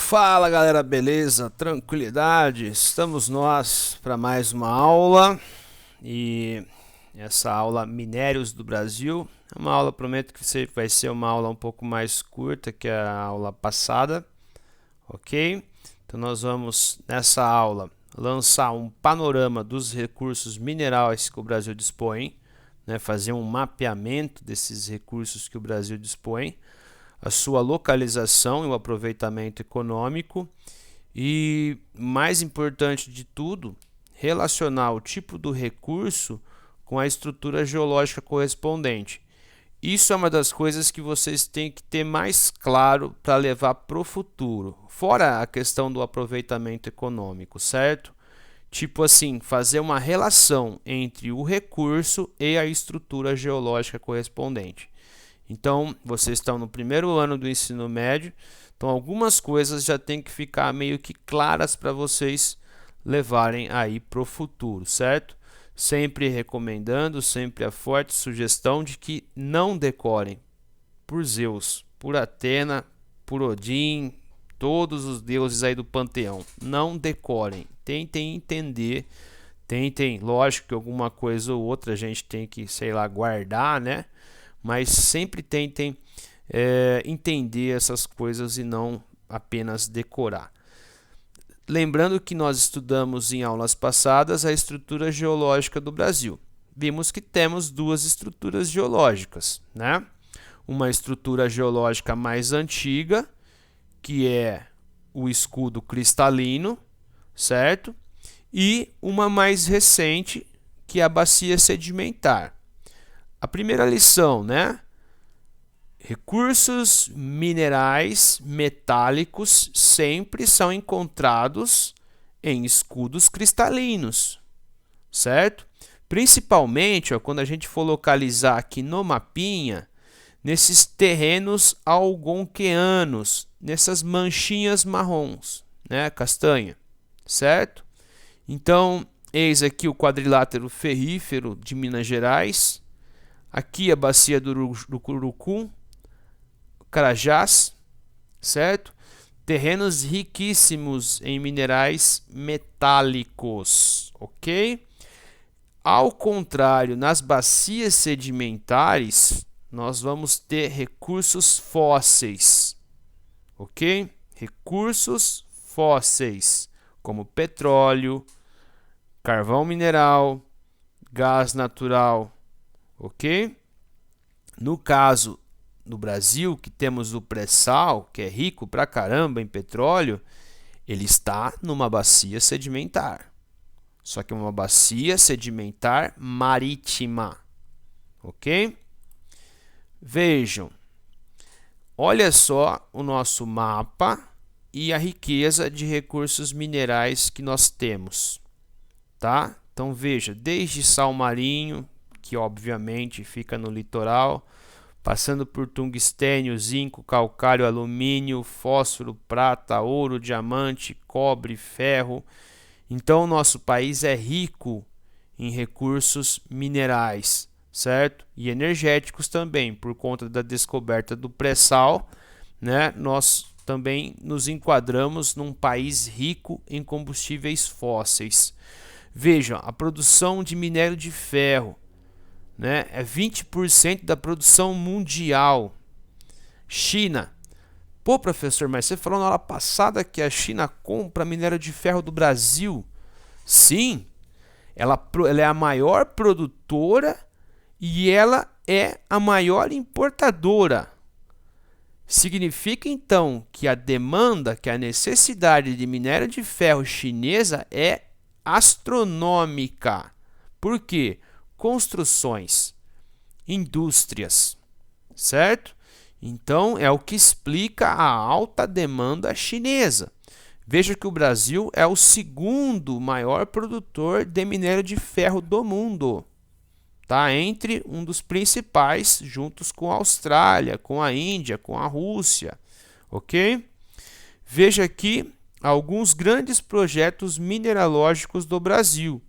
Fala galera, beleza? Tranquilidade? Estamos nós para mais uma aula e essa aula Minérios do Brasil é uma aula, prometo que vai ser uma aula um pouco mais curta que a aula passada, ok? Então nós vamos nessa aula lançar um panorama dos recursos minerais que o Brasil dispõe, né? Fazer um mapeamento desses recursos que o Brasil dispõe, a sua localização e o aproveitamento econômico e, mais importante de tudo, relacionar o tipo do recurso com a estrutura geológica correspondente. Isso é uma das coisas que vocês têm que ter mais claro para levar para o futuro, fora a questão do aproveitamento econômico, certo? Tipo assim, fazer uma relação entre o recurso e a estrutura geológica correspondente. Então, vocês estão no primeiro ano do ensino médio, então algumas coisas já tem que ficar meio que claras para vocês levarem aí para o futuro, certo? Sempre recomendando, sempre a forte sugestão de que não decorem por Zeus, por Atena, por Odin, todos os deuses aí do panteão. Não decorem, tentem entender, tentem, lógico que alguma coisa ou outra a gente tem que, sei lá, guardar, né? Mas sempre tentem entender essas coisas e não apenas decorar. Lembrando que nós estudamos em aulas passadas a estrutura geológica do Brasil. Vimos que temos duas estruturas geológicas, né? Uma estrutura geológica mais antiga, que é o escudo cristalino, certo? E uma mais recente, que é a bacia sedimentar. A primeira lição, né? Recursos minerais metálicos sempre são encontrados em escudos cristalinos, certo? Principalmente, ó, quando a gente for localizar aqui no mapinha, nesses terrenos algonquianos, nessas manchinhas marrons, né? Castanha, certo? Então, eis aqui o quadrilátero ferrífero de Minas Gerais. Aqui a bacia do Urucum, Carajás, certo? Terrenos riquíssimos em minerais metálicos, ok? Ao contrário, nas bacias sedimentares, nós vamos ter recursos fósseis, ok? Recursos fósseis, como petróleo, carvão mineral, gás natural, ok? No caso do Brasil, que temos o pré-sal, que é rico pra caramba em petróleo, ele está numa bacia sedimentar. Só que é uma bacia sedimentar marítima, ok? Vejam, olha só o nosso mapa e a riqueza de recursos minerais que nós temos, tá? Então veja, desde sal marinho, que obviamente fica no litoral, passando por tungstênio, zinco, calcário, alumínio, fósforo, prata, ouro, diamante, cobre, ferro. Então, nosso país é rico em recursos minerais, certo? E energéticos também, por conta da descoberta do pré-sal, né? Nós também nos enquadramos num país rico em combustíveis fósseis. Vejam, a produção de minério de ferro, né, é 20% da produção mundial. China. Pô, professor, mas você falou na aula passada que a China compra minério de ferro do Brasil. Sim, ela é a maior produtora e ela é a maior importadora. Significa então que a demanda, que a necessidade de minério de ferro chinesa é astronômica. Por quê? Construções, indústrias, certo? Então é o que explica a alta demanda chinesa. Veja que o Brasil é o segundo maior produtor de minério de ferro do mundo, tá? Entre um dos principais, juntos com a Austrália, com a Índia, com a Rússia, ok? Veja aqui alguns grandes projetos mineralógicos do Brasil.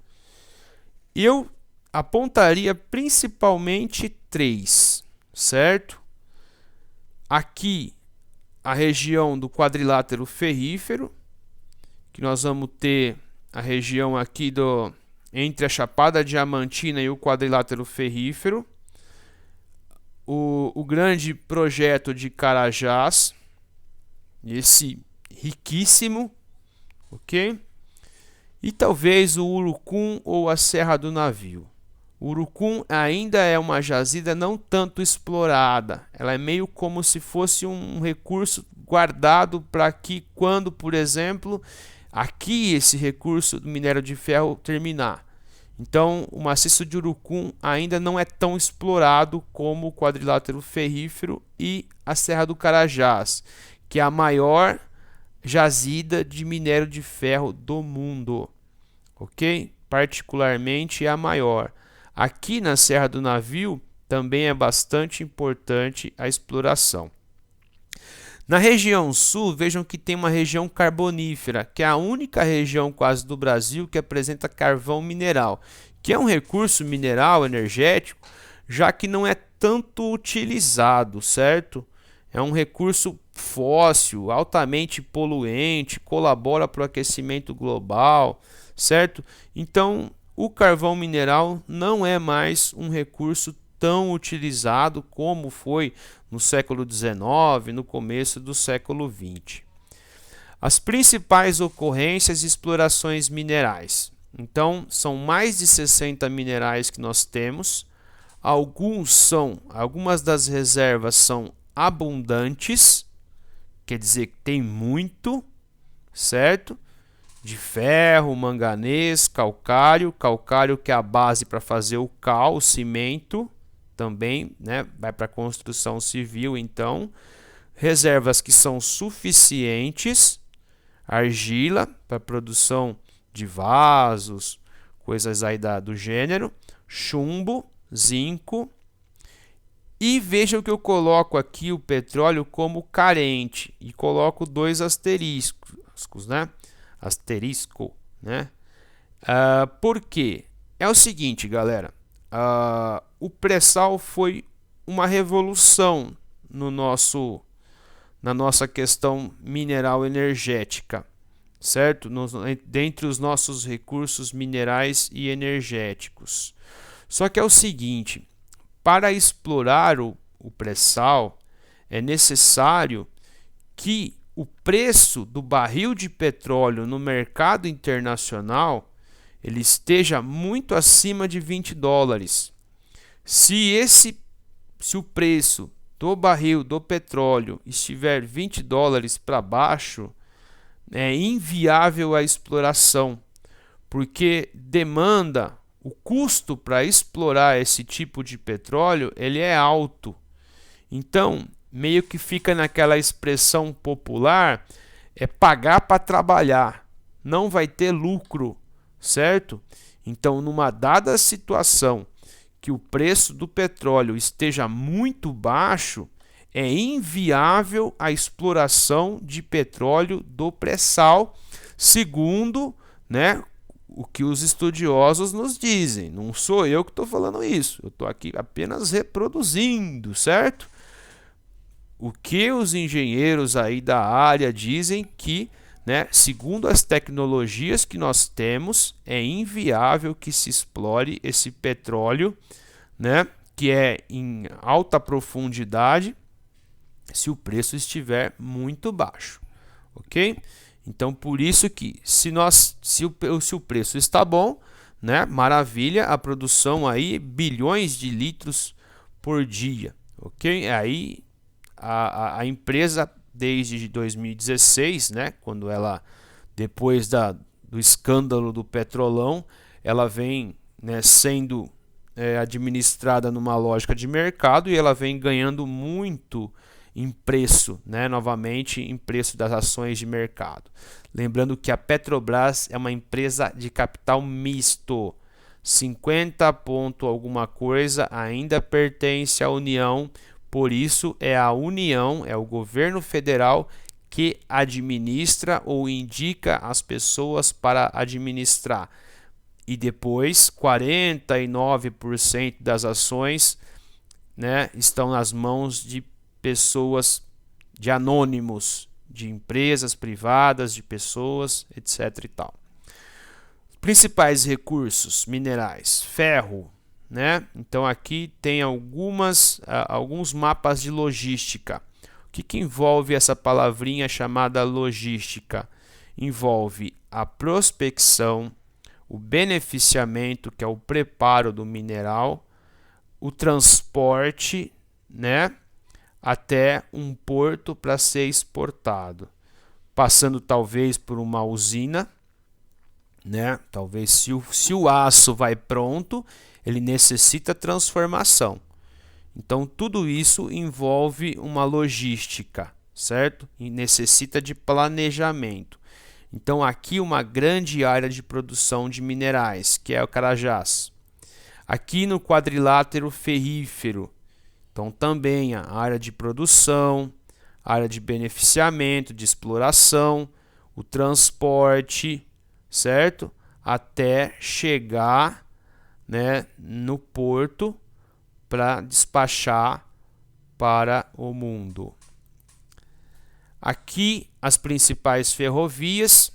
Eu apontaria principalmente três, certo? Aqui a região do quadrilátero ferrífero, que nós vamos ter a região aqui entre a Chapada Diamantina e o quadrilátero ferrífero, o grande projeto de Carajás, esse riquíssimo, ok? E talvez o Urucum ou a Serra do Navio. O Urucum ainda é uma jazida não tanto explorada. Ela é meio como se fosse um recurso guardado para que quando, por exemplo, aqui esse recurso do minério de ferro terminar. Então, o maciço de Urucum ainda não é tão explorado como o quadrilátero ferrífero e a Serra do Carajás, que é a maior jazida de minério de ferro do mundo, ok? Particularmente é a maior. Aqui na Serra do Navio também é bastante importante a exploração. Na região sul, vejam que tem uma região carbonífera, que é a única região quase do Brasil que apresenta carvão mineral, que é um recurso mineral energético, já que não é tanto utilizado, certo? É um recurso fóssil, altamente poluente, colabora para o aquecimento global, certo? Então, o carvão mineral não é mais um recurso tão utilizado como foi no século XIX, no começo do século XX. As principais ocorrências e explorações minerais. Então, são mais de 60 minerais que nós temos. Algumas das reservas são abundantes, quer dizer que tem muito, certo? De ferro, manganês, calcário que é a base para fazer o cal, o cimento, também, né? Vai para a construção civil, então. Reservas que são suficientes, argila para a produção de vasos, coisas aí do gênero, chumbo, zinco. E vejam que eu coloco aqui o petróleo como carente e coloco 2 asteriscos, né? Asterisco, né? Por quê? É o seguinte, galera. O pré-sal foi uma revolução na nossa questão mineral energética, certo? Dentre os nossos recursos minerais e energéticos. Só que é o seguinte, para explorar o pré-sal, é necessário que o preço do barril de petróleo no mercado internacional ele esteja muito acima de 20 dólares. Se o preço do barril do petróleo estiver 20 dólares para baixo, é inviável a exploração, porque o custo para explorar esse tipo de petróleo ele é alto. Então, meio que fica naquela expressão popular, é pagar para trabalhar, não vai ter lucro, certo? Então, numa dada situação que o preço do petróleo esteja muito baixo, é inviável a exploração de petróleo do pré-sal, segundo, né, o que os estudiosos nos dizem. Não sou eu que estou falando isso, eu estou aqui apenas reproduzindo, certo? O que os engenheiros aí da área dizem que, né, segundo as tecnologias que nós temos, é inviável que se explore esse petróleo, né, que é em alta profundidade, se o preço estiver muito baixo, ok? Então, por isso que se o preço está bom, né, maravilha, a produção aí bilhões de litros por dia, ok? Aí a empresa desde 2016, né, quando ela depois do escândalo do Petrolão, ela vem, né, sendo administrada numa lógica de mercado e ela vem ganhando muito em preço, né, novamente em preço das ações de mercado. Lembrando que a Petrobras é uma empresa de capital misto, 50 ponto alguma coisa ainda pertence à União, por isso é a União, é o governo federal que administra ou indica as pessoas para administrar. E depois 49% das ações, né, estão nas mãos de pessoas de anônimos, de empresas privadas, de pessoas, etc. e tal. Principais recursos minerais: ferro, né? Então aqui tem alguns mapas de logística. O que envolve essa palavrinha chamada logística? Envolve a prospecção, o beneficiamento, que é o preparo do mineral, o transporte, né, até um porto para ser exportado, passando talvez por uma usina, né? Talvez se o aço vai pronto, ele necessita transformação. Então tudo isso envolve uma logística, certo? E necessita de planejamento. Então aqui uma grande área de produção de minerais, que é o Carajás. Aqui no quadrilátero ferrífero, então também a área de produção, área de beneficiamento, de exploração, o transporte, certo? Até chegar, né, no porto para despachar para o mundo. Aqui as principais ferrovias,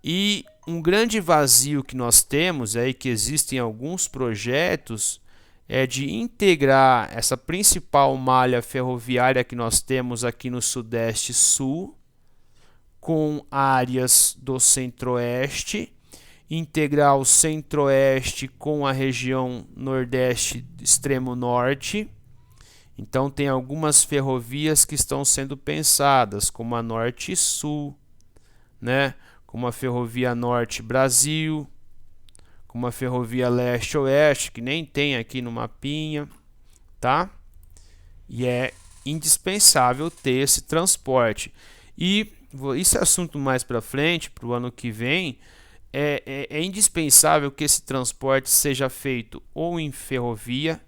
e um grande vazio que nós temos é que existem alguns projetos de integrar essa principal malha ferroviária que nós temos aqui no Sudeste Sul com áreas do Centro-Oeste, integrar o Centro-Oeste com a região Nordeste Extremo Norte. Então tem algumas ferrovias que estão sendo pensadas, como a Norte Sul, né? Como a Ferrovia Norte Brasil, como a Ferrovia Leste Oeste, que nem tem aqui no mapinha, tá? E é indispensável ter esse transporte. E isso é assunto mais para frente, para o ano que vem. É indispensável que esse transporte seja feito ou em ferrovia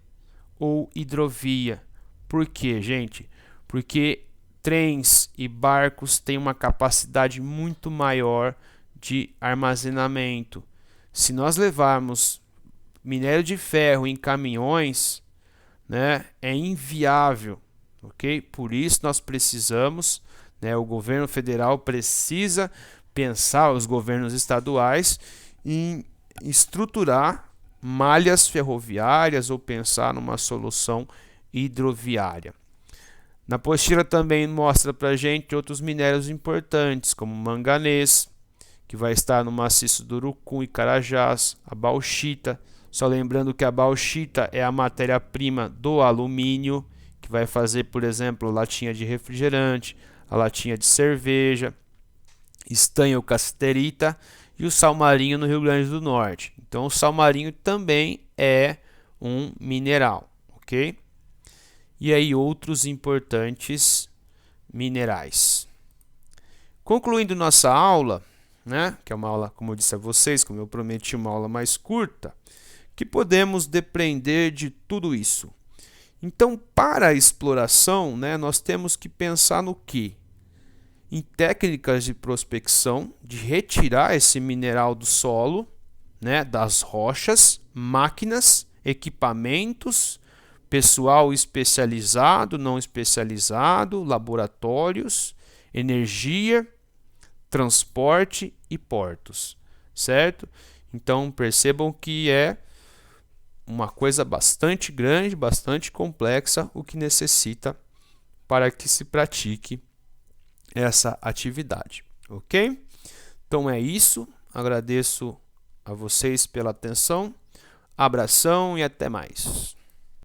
ou hidrovia. Por quê, gente? Porque trens e barcos têm uma capacidade muito maior de armazenamento. Se nós levarmos minério de ferro em caminhões, né, é inviável, ok? Por isso nós precisamos, né, o governo federal precisa pensar, os governos estaduais, em estruturar malhas ferroviárias ou pensar numa solução hidroviária. Na apostila também mostra para a gente outros minérios importantes, como manganês, que vai estar no maciço do Urucum e Carajás, a bauxita. Só lembrando que a bauxita é a matéria-prima do alumínio, que vai fazer, por exemplo, latinha de refrigerante, a latinha de cerveja, estanho casterita e o sal marinho no Rio Grande do Norte. Então o sal marinho também é um mineral, ok? E aí outros importantes minerais. Concluindo nossa aula, né, que é uma aula, como eu disse a vocês, como eu prometi, uma aula mais curta, que podemos depreender de tudo isso? Então, para a exploração, né, nós temos que pensar no quê? Em técnicas de prospecção, de retirar esse mineral do solo, né, das rochas, máquinas, equipamentos, pessoal especializado, não especializado, laboratórios, energia, transporte e portos, certo? Então percebam que é uma coisa bastante grande, bastante complexa, o que necessita para que se pratique essa atividade, ok? Então é isso, agradeço a vocês pela atenção, abração e até mais.